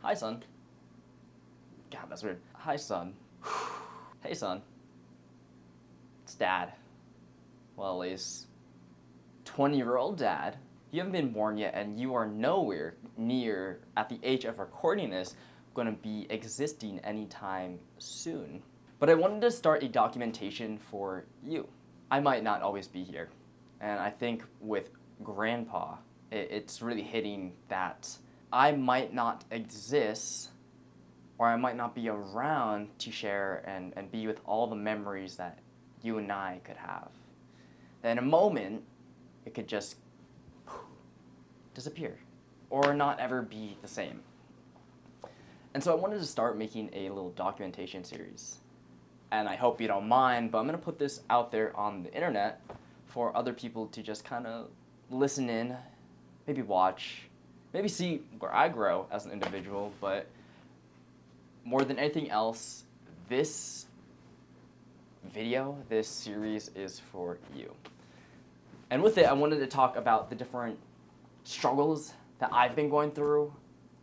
Hi, son. God, that's weird. Hi, son. Hey, son. It's dad. Well, at least 20-year-old dad. You haven't been born yet, and you are nowhere near, at the age of recording this, going to be existing anytime soon. But I wanted to start a documentation for you. I might not always be here. And I think with Grandpa, it's really hitting that I might not exist, or I might not be around to share and be with all the memories that you and I could have. In a moment, it could just disappear or not ever be the same. And so I wanted to start making a little documentation series. And I hope you don't mind, but I'm going to put this out there on the internet for other people to just kind of listen in, maybe watch, maybe see where I grow as an individual, but more than anything else, this video, this series is for you. And with it, I wanted to talk about the different struggles that I've been going through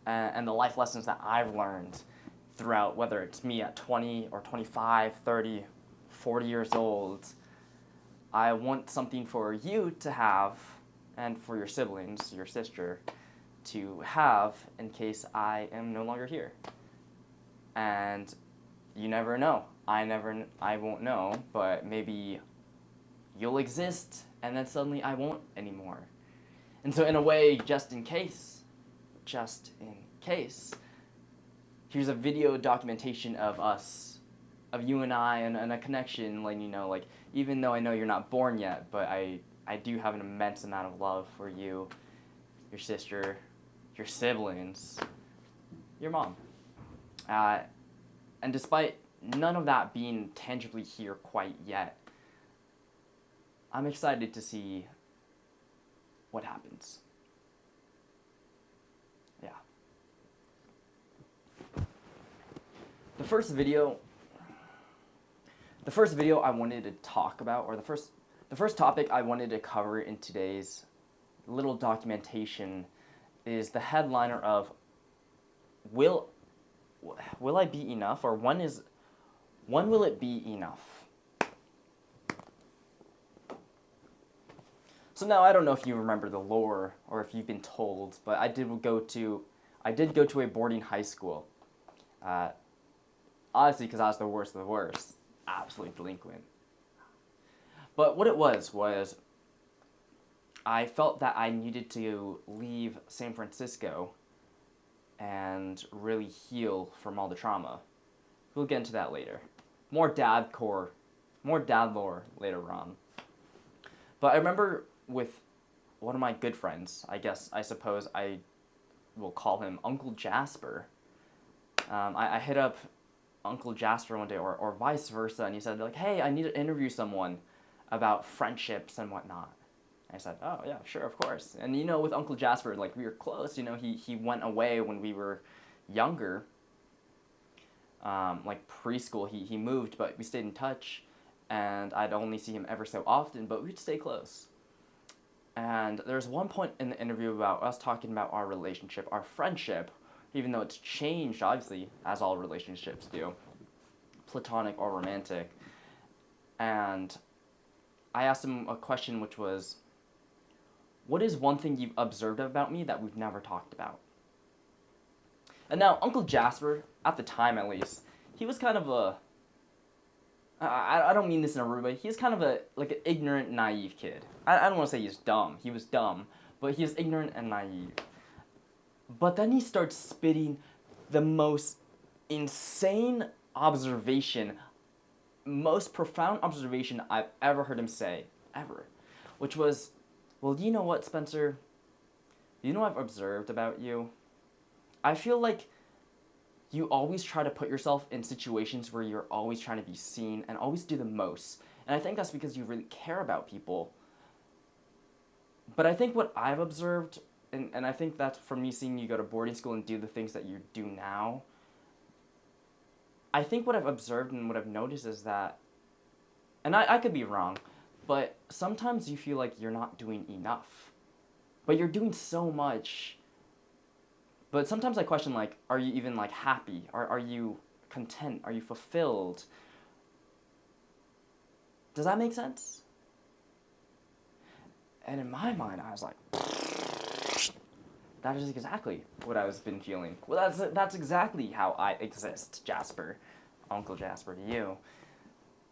and the life lessons that I've learned throughout, whether it's me at 20 or 25, 30, 40 years old. I want something for you to have and for your siblings, your sister, to have in case I am no longer here. And you never know. I won't know, but maybe you'll exist and then suddenly I won't anymore. And so in a way, just in case, here's a video documentation of us, of you and I, and a connection, letting you know, like, even though I know you're not born yet, but I do have an immense amount of love for you, your sister, your siblings, your mom. And despite none of that being tangibly here quite yet, I'm excited to see what happens. Yeah. The first video I wanted to talk about, or the first topic I wanted to cover in today's little documentation is the headliner of Will I be enough, or when will it be enough? So now I don't know if you remember the lore or if you've been told, but I did go to a boarding high school. Honestly, because I was the worst of the worst, absolutely delinquent. But what it was I felt that I needed to leave San Francisco and really heal from all the trauma. We'll get into that later. More dad lore later on. But I remember with one of my good friends, I suppose I will call him Uncle Jasper. I hit up Uncle Jasper one day, or vice versa, and he said, like, hey, I need to interview someone about friendships and whatnot. I said, oh, yeah, sure, of course. And, with Uncle Jasper, like, we were close. He went away when we were younger, like preschool. He moved, but we stayed in touch, and I'd only see him ever so often, but we'd stay close. And there's one point in the interview about us talking about our relationship, our friendship, even though it's changed, obviously, as all relationships do, platonic or romantic. And I asked him a question, which was, what is one thing you've observed about me that we've never talked about? And now, Uncle Jasper, at the time at least, he was kind of I don't mean this in a rude way, he was kind of an ignorant, naive kid. I don't want to say he's dumb. He was dumb, but he was ignorant and naive. But then he starts spitting the most insane observation, most profound observation I've ever heard him say, ever. Which was, well, do you know what, Spencer? You know what I've observed about you? I feel like you always try to put yourself in situations where you're always trying to be seen and always do the most. And I think that's because you really care about people. But I think what I've observed, and I think that's from me seeing you go to boarding school and do the things that you do now, I think what I've observed and what I've noticed is that, and I could be wrong, but sometimes you feel like you're not doing enough. But you're doing so much But sometimes I question, like, are you even, like, happy? Are you content? Are you fulfilled? Does that make sense? And in my mind, I was like, that is exactly what I've been feeling. Well, that's exactly how I exist, Jasper. Uncle Jasper to you.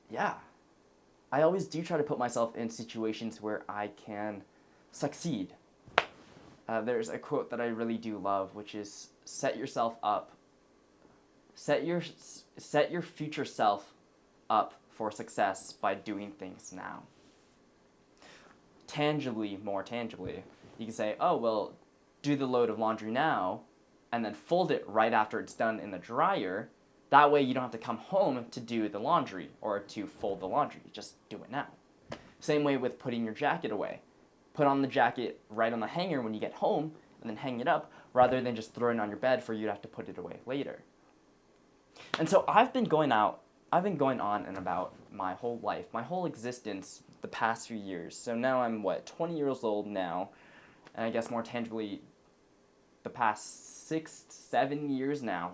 Yeah. I always do try to put myself in situations where I can succeed. There's a quote that I really do love, which is set yourself up. Set your future self up for success by doing things now. More tangibly, you can say, oh, well, do the load of laundry now, and then fold it right after it's done in the dryer. That way you don't have to come home to do the laundry or to fold the laundry. Just do it now. Same way with putting your jacket away. Put on the jacket right on the hanger when you get home, and then hang it up, rather than just throwing it on your bed for you to have to put it away later. And so I've been going on and about my whole life, my whole existence, the past few years. So now I'm, 20 years old now, and I guess more tangibly, the past 6-7 years now.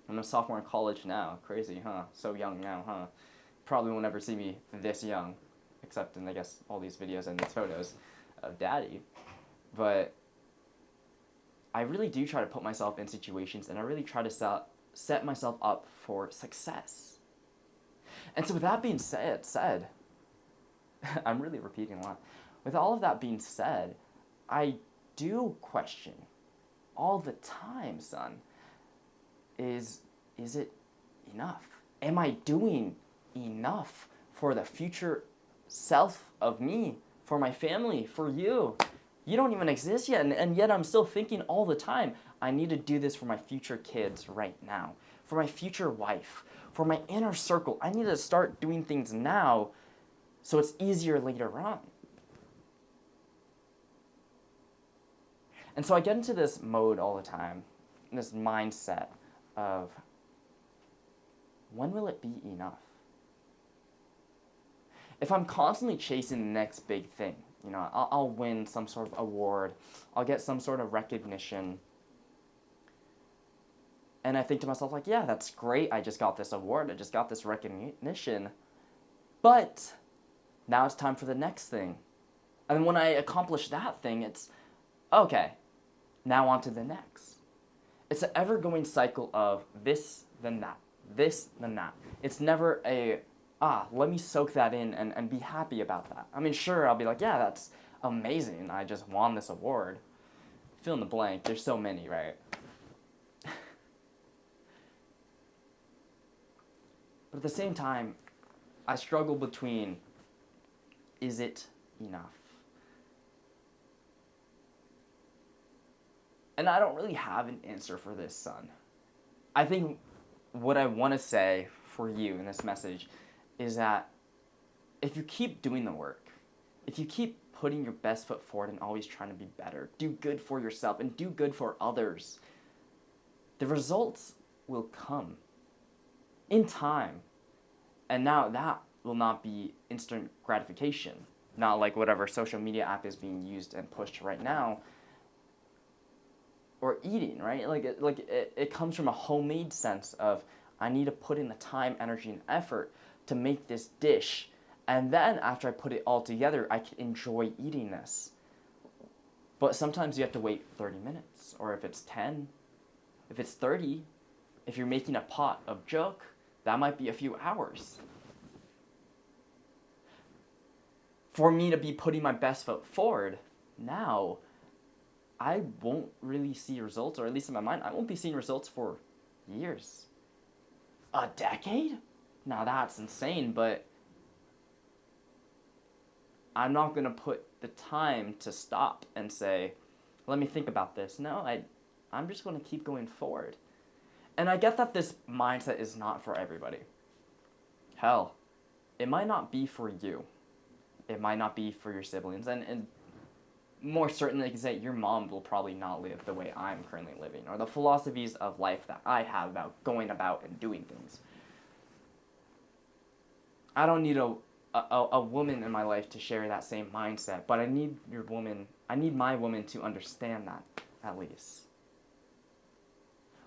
I'm a sophomore in college now. Crazy, huh? So young now, huh? Probably won't ever see me this young, except in, I guess, all these videos and these photos of Daddy. But I really do try to put myself in situations, and I really try to set myself up for success. And so with that being said, I'm really repeating a lot. With all of that being said, I do question all the time, son, is it enough? Am I doing enough for the future self of me, for my family, for you? You don't even exist yet, and yet I'm still thinking all the time, I need to do this for my future kids right now, for my future wife, for my inner circle. I need to start doing things now so it's easier later on. And so I get into this mode all the time, this mindset of, when will it be enough? If I'm constantly chasing the next big thing, I'll win some sort of award, I'll get some sort of recognition, and I think to myself, like, yeah, that's great, I just got this award, I just got this recognition, but now it's time for the next thing. And then when I accomplish that thing, it's, okay, now on to the next. It's an ever-going cycle of this, then that, this, then that. It's never a, let me soak that in and be happy about that. I mean, sure, I'll be like, yeah, that's amazing, I just won this award. Fill in the blank, there's so many, right? But at the same time, I struggle between, is it enough? And I don't really have an answer for this, son. I think what I want to say for you in this message is that if you keep doing the work, if you keep putting your best foot forward and always trying to be better, do good for yourself and do good for others, the results will come in time. And now that will not be instant gratification, not like whatever social media app is being used and pushed right now, or eating, right? It comes from a homemade sense of, I need to put in the time, energy, and effort to make this dish, and then after I put it all together, I can enjoy eating this. But sometimes you have to wait 30 minutes, or if it's 10, if it's 30, if you're making a pot of jok, that might be a few hours. For me to be putting my best foot forward now, I won't really see results, or at least in my mind, I won't be seeing results for years. A decade? Now that's insane, but I'm not going to put the time to stop and say, let me think about this. No, I'm just going to keep going forward. And I get that this mindset is not for everybody. Hell, it might not be for you. It might not be for your siblings. And more certainly, I can say your mom will probably not live the way I'm currently living, or the philosophies of life that I have about going about and doing things. I don't need a woman in my life to share that same mindset, but I need my woman to understand that, at least.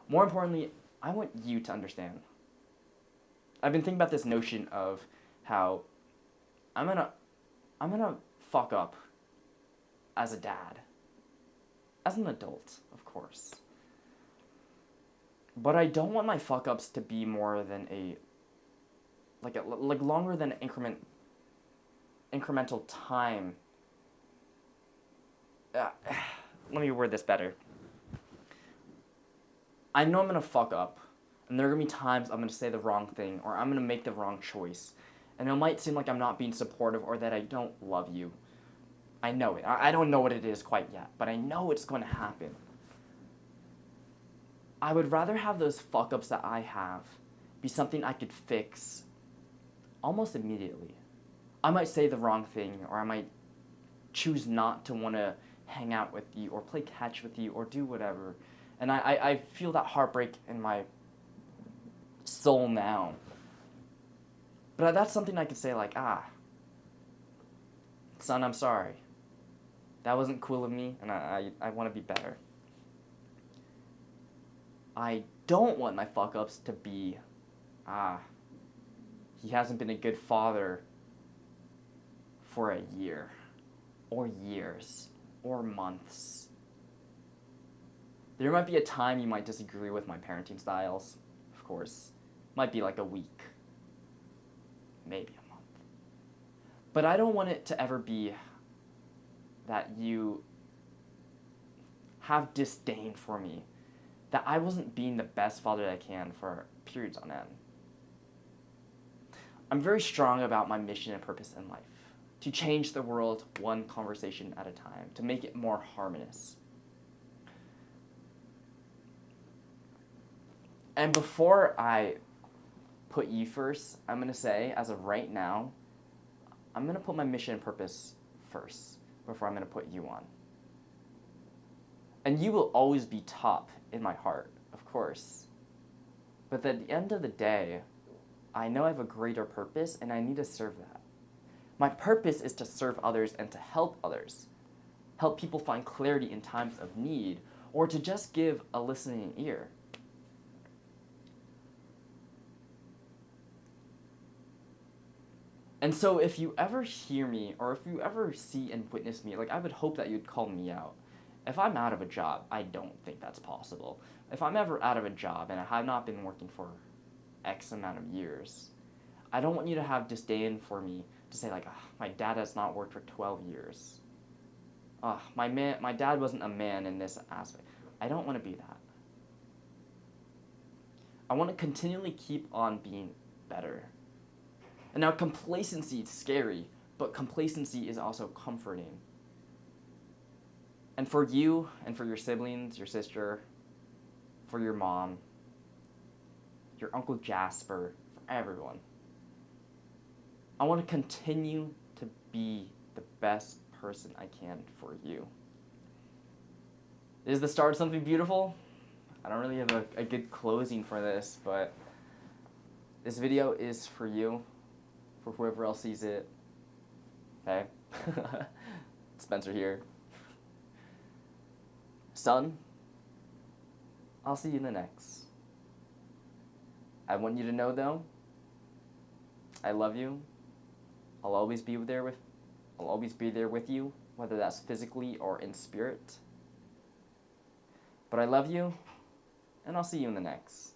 More importantly, I want you to understand. I've been thinking about this notion of how I'm gonna fuck up as a dad, as an adult, of course. But I don't want my fuck ups to be more than like longer than incremental time. Let me word this better. I know I'm gonna fuck up, and there are gonna be times I'm gonna say the wrong thing, or I'm gonna make the wrong choice, and it might seem like I'm not being supportive or that I don't love you. I know it. I don't know what it is quite yet, but I know it's going to happen. I would rather have those fuck ups that I have be something I could fix almost immediately. I might say the wrong thing, or I might choose not to want to hang out with you, or play catch with you, or do whatever. And I feel that heartbreak in my soul now. But that's something I could say like, son, I'm sorry. That wasn't cool of me, and I want to be better. I don't want my fuck-ups to be, he hasn't been a good father for a year, or years, or months. There might be a time you might disagree with my parenting styles, of course. Might be like a week, maybe a month. But I don't want it to ever be that you have disdain for me, that I wasn't being the best father that I can for periods on end. I'm very strong about my mission and purpose in life, to change the world one conversation at a time, to make it more harmonious. And before I put you first, I'm going to say, as of right now, I'm going to put my mission and purpose first before I'm going to put you on. And you will always be top in my heart, of course. But at the end of the day, I know I have a greater purpose, and I need to serve that. My purpose is to serve others and to help others. Help people find clarity in times of need, or to just give a listening ear. And so if you ever hear me, or if you ever see and witness me, like, I would hope that you'd call me out. If I'm out of a job, I don't think that's possible. If I'm ever out of a job and I have not been working for X amount of years, I don't want you to have disdain for me to say like, my dad has not worked for 12 years. My dad wasn't a man in this aspect. I don't want to be that. I want to continually keep on being better. And now complacency is scary, but complacency is also comforting. And for you, and for your siblings, your sister, for your mom, your Uncle Jasper, for everyone, I want to continue to be the best person I can for you. Is the start of something beautiful? I don't really have a good closing for this, but this video is for you. For whoever else sees it. Okay? Spencer here. Son, I'll see you in the next. I want you to know, though, I love you. I'll always be there with you, whether that's physically or in spirit. But I love you, and I'll see you in the next.